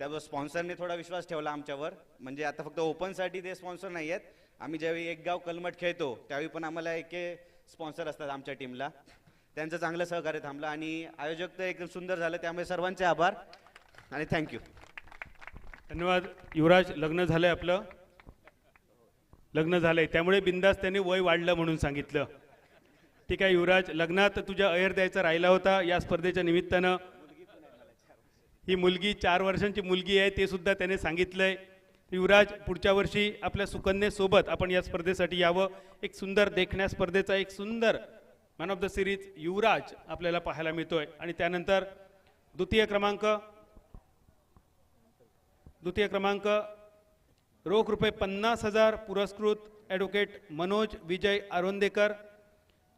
त्याबरोबर स्पॉन्सरने थोडा विश्वास ठेवला आमच्यावर. म्हणजे आता फक्त ओपनसाठी ते स्पॉन्सर नाही आहेत. आम्ही ज्यावेळी एक गाव कलमट खेळतो त्यावेळी पण आम्हाला एक स्पॉन्सर असतात आमच्या टीमला. त्यांचं चांगलं सहकार्य थांबलं आणि आयोजक तर एकदम सुंदर झालं. त्यामुळे सर्वांचे आभार आणि थँक्यू. धन्यवाद. युवराज, लग्न झालंय आपलं? लग्न झालंय त्यामुळे बिंदास त्याने वय वाढलं म्हणून सांगितलं. ठीक आहे युवराज, लग्नात तुझ्या अहेर द्यायचा राहिला होता. या स्पर्धेच्या निमित्तानं ही मुलगी 4 वर्षांची मुलगी आहे ते सुद्धा त्याने सांगितलंय. युवराज, पुढच्या वर्षी आपल्या सुकन्येसोबत आपण या स्पर्धेसाठी यावं. एक सुंदर देखण्या स्पर्धेचा एक सुंदर मॅन ऑफ द सिरीज युवराज आपल्याला पाहायला मिळतोय. आणि त्यानंतर द्वितीय क्रमांक रोख रुपये 50,000 पुरस्कृत ॲडव्होकेट मनोज विजय आरोंदेकर,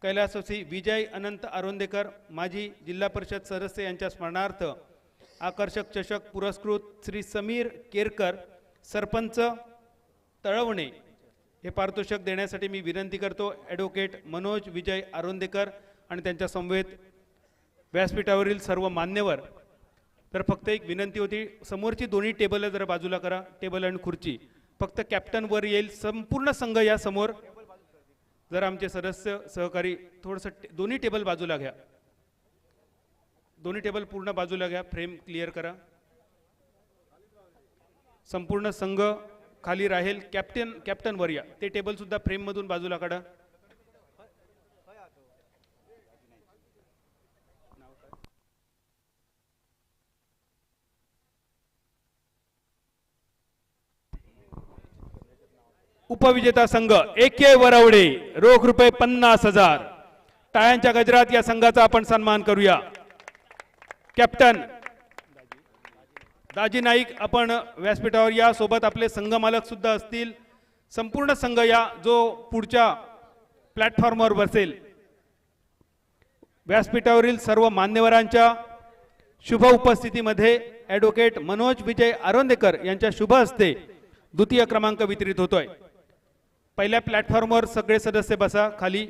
कैलासवासी विजय अनंत आरोंदेकर, माजी जिल्हा परिषद सदस्य यांच्या स्मरणार्थ आकर्षक चषक पुरस्कृत श्री समीर केरकर, सरपंच तळवणे. हे पारितोषिक देण्यासाठी मी विनंती करतो ॲडव्होकेट मनोज विजय आरोंदेकर आणि त्यांच्या समवेत व्यासपीठावरील सर्व मान्यवर. तर फक्त एक विनंती होती, समोरची दोन्ही टेबल जरा बाजूला करा, टेबल आणि खुर्ची. फक्त कॅप्टन वर येईल, संपूर्ण संघ या समोर. जर आमचे सदस्य सहकारी थोडंसं दोन्ही टेबल बाजूला घ्या, दोन्ही टेबल पूर्ण बाजूला घ्या, फ्रेम क्लिअर करा. संपूर्ण संघ खाली राहील. कॅप्टन वर या, ते टेबल सुद्धा फ्रेम मधून बाजूला काढा. उपविजेता संघ AK वरवडे रोख रुपये 50,000. टाळ्यांच्या गजरात या संघाचा आपण सन्मान करूया. कॅप्टन दाजी नाईक आपण व्यासपीठावर या. सोबत आपले संघ मालक सुद्धा असतील. संपूर्ण संघ या जो पुढच्या प्लॅटफॉर्मवर बसेल. व्यासपीठावरील सर्व मान्यवरांच्या शुभ उपस्थितीमध्ये ॲडव्होकेट मनोज विजय आरोंदेकर यांच्या शुभ हस्ते द्वितीय क्रमांक वितरित होतोय. पहिल्या प्लॅटफॉर्मवर सगळे सदस्य बसा खाली.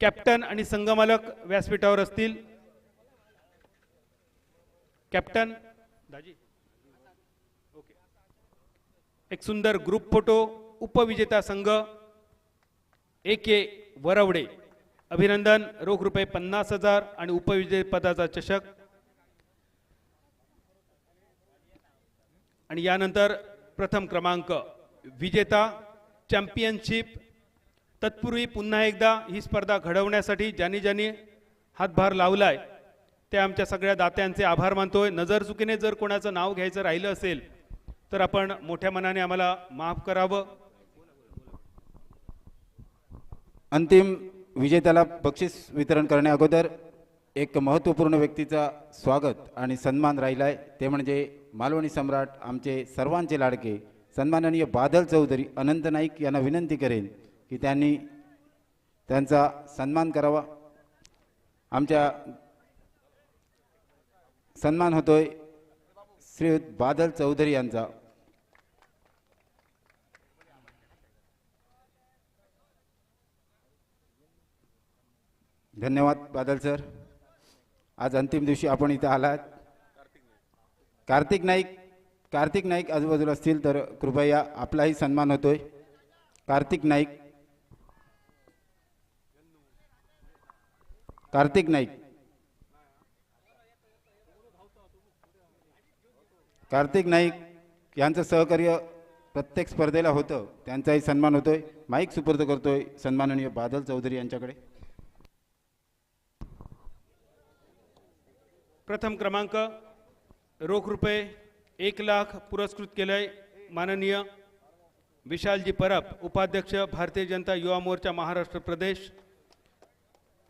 कॅप्टन आणि संघ मालक व्यासपीठावर असतील. कॅप्टन दाजी ओके. एक सुंदर ग्रुप फोटो. उपविजेता संघ AK वरवडे अभिनंदन. रोख रुपये 50,000 आणि उपविजेतेपदाचा चषक. आणि यानंतर प्रथम क्रमांक विजेता चॅम्पियनशिप. तत्पूर्वी पुन्हा एकदा ही स्पर्धा घडवण्यासाठी ज्यांनी हातभार लावलाय त्या आमच्या सगळ्या दात्यांचे आभार मानतोय. नजर चुकीने जर कोणाचं नाव घ्यायचं राहिलं असेल तर आपण मोठ्या मनाने आम्हाला माफ करावं. अंतिम विजेत्याला बक्षीस वितरण करण्या अगोदर एक महत्त्वपूर्ण व्यक्तीचा स्वागत आणि सन्मान राहिला आहे. ते म्हणजे मालवणी सम्राट आमचे सर्वांचे लाडके सन्माननीय बादल चौधरी अनंत नाईक यांना विनंती करेन की त्यांनी त्यांचा सन्मान करावा. आमच्या सन्मान होतोय श्री बादल चौधरी यांचा. धन्यवाद बादल सर. आज अंतिम दिवशी आपण इथं आलात. कार्तिक नाईक आजूबाजूला असतील तर कृपया आपलाही सन्मान होतोय. कार्तिक नाईक यांचं सहकार्य प्रत्येक स्पर्धेला होतं. त्यांचाही सन्मान होतोय. माईक सुपूर्द करतोय सन्माननीय बादल चौधरी यांच्याकडे. प्रथम क्रमांक रोख रुपये 1,00,000 पुरस्कृत केलंय माननीय विशालजी परब उपाध्यक्ष भारतीय जनता युवा मोर्चा महाराष्ट्र प्रदेश.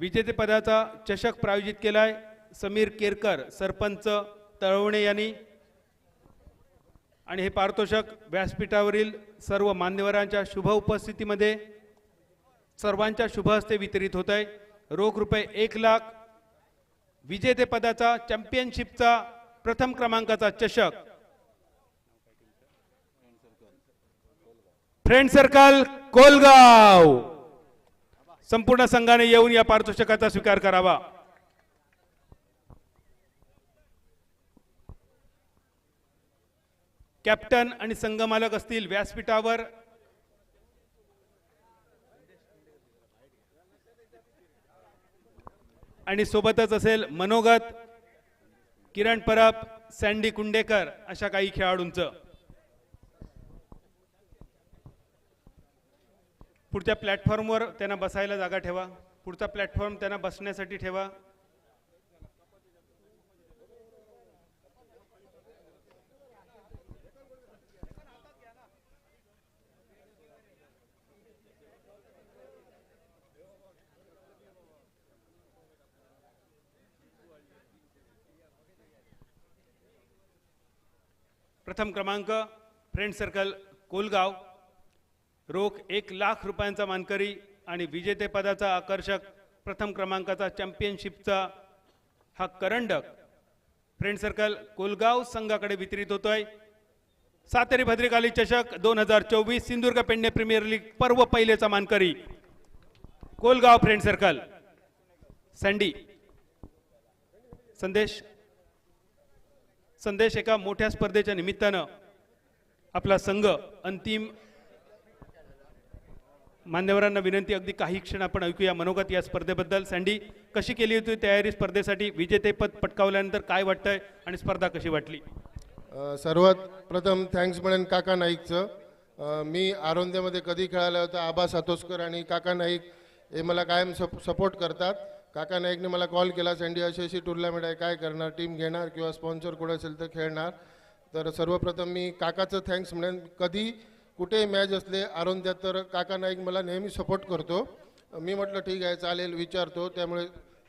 विजेतेपदाचा चषक प्रायोजित केलाय समीर केरकर सरपंच तळवणे यांनी. आणि हे पारितोषिक व्यासपीठावरील सर्व मान्यवरांच्या शुभ उपस्थितीमध्ये सर्वांच्या शुभ हस्ते वितरित होत आहे. रोख रुपये 1,00,000 विजेतेपदाचा चॅम्पियनशिपचा प्रथम क्रमांकाचा चषक फ्रेंड सर्कल कोलगाव. संपूर्ण संघाने येऊन या पारितोषिकाचा स्वीकार करावा. कॅप्टन आणि संघ मालक असतील व्यासपीठावर. आणि सोबतच असेल मनोगत किरण परब सँडी कुंडेकर अशा काही खेळाडूंचं. पुढच्या प्लॅटफॉर्मवर त्यांना बसायला जागा ठेवा. पुढचा प्लॅटफॉर्म त्यांना बसण्यासाठी ठेवा. प्रथम क्रमांक फ्रेंड सर्कल कोलगाव. रोख 1,00,000 रुपयांचा मानकरी आणि विजेतेपदाचा आकर्षक प्रथम क्रमांकाचा चॅम्पियनशिपचा हा करंडक फ्रेंड सर्कल कोलगाव संघाकडे वितरित होतोय. सातेरी भद्रकाली चषक 2024 सिंधुदुर्ग पेडणे प्रीमियर लीग पर्व पहिलेचा मानकरी कोलगाव फ्रेंड सर्कल. सँडी संदेश एका मोठ्या स्पर्धेच्या निमित्तानं आपला संघ अंतिम मान्यवरांना विनंती अगदी काही क्षण आपण ऐकूया मनोगत या स्पर्धेबद्दल. सँडी कशी केली होती तयारी स्पर्धेसाठी? विजेतेपद पटकावल्यानंतर काय वाटतंय आणि स्पर्धा कशी वाटली? सर्वात प्रथम थँक्स म्हणेन काका नाईकचं. मी आरोंद्यामध्ये कधी खेळायला होतं आबा सातोस्कर आणि काका नाईक हे मला कायम सपोर्ट करतात. काका नाईकने मला कॉल केला, सँडी अशी टुर्नामेंट आहे, काय करणार, टीम घेणार किंवा स्पॉन्सर कोण असेल तर खेळणार. तर सर्वप्रथम मी काकाचं थँक्स म्हणेन. कधी कुठेही मॅच असले आरोंद्यात तर काका नाईक मला नेहमी सपोर्ट करतो. मी म्हटलं ठीक आहे चालेल विचारतो. त्यामुळे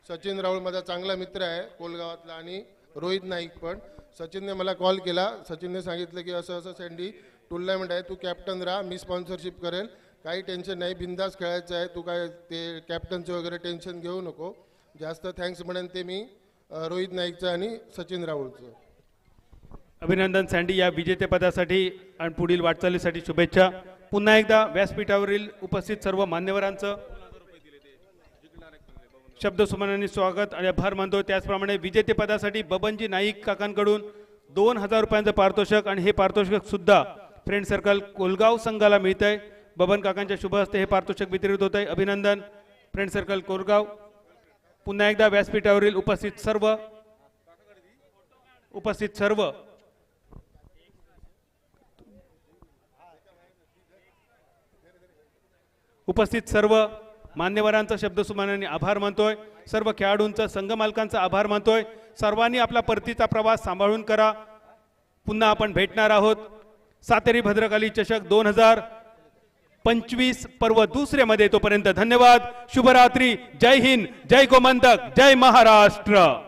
सचिन राऊळ माझा चांगला मित्र आहे कोलगावातला आणि रोहित नाईक पण. सचिनने मला कॉल केला. सचिनने सांगितलं की असं असं सँडी टुर्नामेंट आहे, तू कॅप्टन राहा, मी स्पॉन्सरशिप करेल, काही टेन्शन नाही, बिंदास खेळायचं आहे, तू काय ते कॅप्टनचं वगैरे टेन्शन घेऊ नको. जास्त थँक्स म्हणेन ते मी रोहित नाईकचं आणि सचिन राऊळचं. अभिनंदन सँडी या विजेतेपदासाठी आणि पुढील वाटचालीसाठी शुभेच्छा. पुन्हा एकदा व्यासपीठावरील उपस्थित सर्व मान्यवरांचं शब्दसुमनांनी स्वागत आणि आभार मानतो. त्याचप्रमाणे विजेतेपदासाठी बबनजी नाईक काकांकडून 2000 रुपयांचं पारितोषिक आणि हे पारितोषिक सुद्धा फ्रेंड सर्कल कोलगाव संघाला मिळत आहे. बबन काकांच्या शुभ हस्ते हे पारितोषिक वितरित होत आहे. अभिनंदन फ्रेंड सर्कल कोलगाव. पुन्हा एकदा व्यासपीठावरील उपस्थित सर्व मान्यवरांचा शब्दसुमनांनी आभार मानतोय. सर्व खेळाडूंचा संघ मालकांचा आभार मानतोय. सर्वांनी आपला परतीचा प्रवास सांभाळून करा. पुन्हा आपण भेटणार आहोत. सातेरी भद्रकाली चषक 2025 पर्व दुसऱ्यामध्ये. तोपर्यंत धन्यवाद. शुभरात्री. जय हिंद, जय गोमंतक, जय महाराष्ट्र.